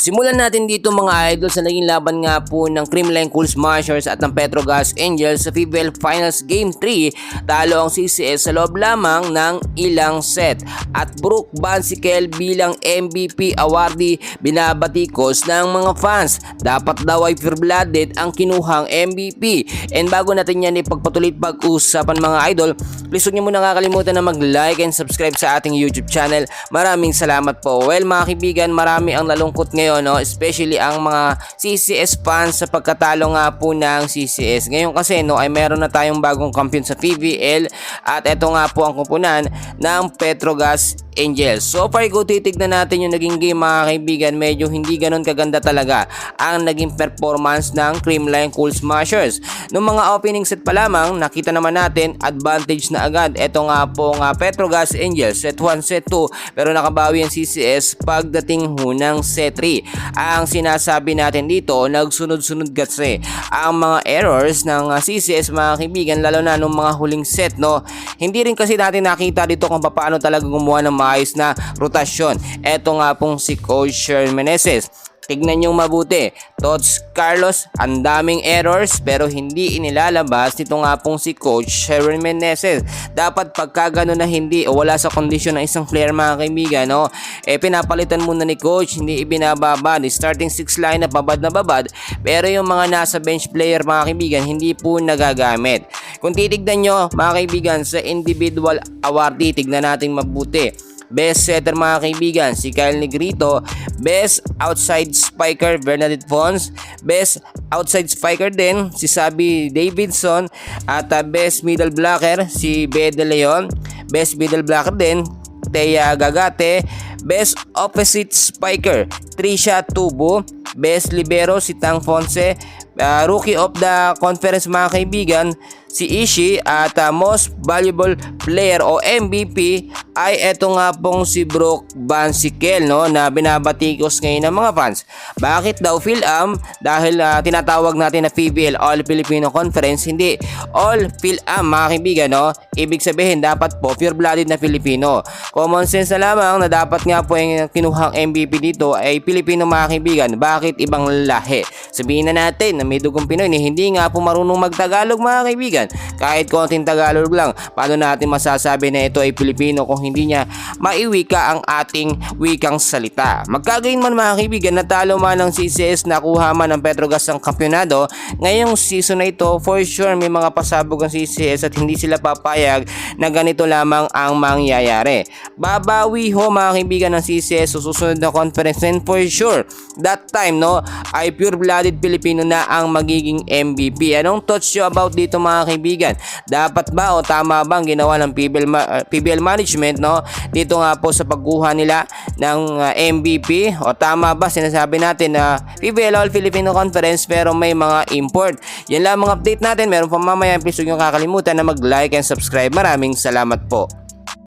Simulan natin dito mga idol sa naging laban nga po ng Creamline Cool Smashers at ng Petrogas Angels sa PBL Finals Game 3. Talo ang CCS sa loob lamang ng ilang set. At Brooke Bansikel bilang MVP awardee binabatikos ng mga fans. Dapat daw ay pure-blooded ang kinuhang MVP. And bago natin yan ipagpatuloy pag-usapan mga idol, please huwag niyo muna kakalimutan na mag-like and subscribe sa ating YouTube channel. Maraming salamat po. Well mga kaibigan, marami ang nalungkot ngayon, no? Especially ang mga CCS fans sa pagkatalo nga po ng CCS. Ngayon kasi no ay meron na tayong bagong kampiyon sa PBL at ito nga po ang kupunan ng Petrogas Angels. So far kung titignan natin yung naging game mga kaibigan, medyo hindi ganun kaganda talaga ang naging performance ng Creamline Cool Smashers. Noong mga opening set pa lamang, nakita naman natin advantage na agad. Ito nga po nga Petrogas Angels set 1, set 2 pero nakabawi ang CCS pagdating ho ng set 3. Ang sinasabi natin dito, nagsunod-sunod kasi ang mga errors ng CCS mga kaibigan, lalo na nung mga huling set, no. Hindi rin kasi natin nakita dito kung paano talaga gumawa ng maayos na rotasyon. Eto nga pong si Coach Sherman Meneses. Tignan nyo mabuti. Tots Carlos, ang daming errors pero hindi inilalabas nito nga pong si Coach Sherman Meneses. Dapat pagka gano'n na hindi o wala sa kondisyon ng isang player mga kaibigan, no, pinapalitan muna ni Coach, hindi ibinababad. Starting 6 lineup, babad na babad. Pero yung mga nasa bench player mga kaibigan, hindi po nagagamit. Kung titignan nyo mga kaibigan sa individual awardee, tignan natin mabuti. Best setter mga kaibigan, si Kyle Negrito. Best outside spiker, Bernadette Fons. Best outside spiker din, si Sabi Davidson. At best middle blocker, si Bede Leon. Best middle blocker din, Thea Gagate. Best opposite spiker, Trisha Tubo. Best libero, si Tang Fonse. Rookie of the conference mga kaibigan, si Ishii. At most valuable player o MVP ay eto nga pong si Brooke Bansikel, no, na binabatikos ngayon ng mga fans. Bakit daw Phil-Am? Dahil tinatawag natin na PBL All Filipino Conference, hindi All Phil-Am mga kaibigan, no. Ibig sabihin dapat po pure-blooded na Filipino. Common sense na lamang na dapat nga po yung kinuhang MVP dito ay Filipino mga kaibigan. Bakit ibang lahi? Sabihin na natin na may dugong Pinoy na hindi nga po marunong magtagalog mga kaibigan. Kahit konting Tagalog lang, paano natin masasabi na ito ay Pilipino kung hindi niya maiwika ang ating wikang salita? Magkagayon man mga kaibigan, natalo man ng CCS, nakuha man ng Petrogas ang kampyonado ngayong season na ito, for sure may mga pasabog ang CCS at hindi sila papayag na ganito lamang ang mangyayari. Babawi ho mga kaibigan ng CCS sa susunod na conference, and for sure that time, no, ay pure-blooded Pilipino na ang magiging MVP. Anong thoughts nyo about dito mga kaibigan? Dapat ba o tama ba ang ginawa ng PBL management, no, dito nga po sa pagkuha nila ng MVP? O tama ba sinasabi natin na PBL All Filipino Conference pero may mga import? Yan lang mga update natin. Meron pa mamaya. Please huwag nyo kakalimutan na mag-like and subscribe. Maraming salamat po.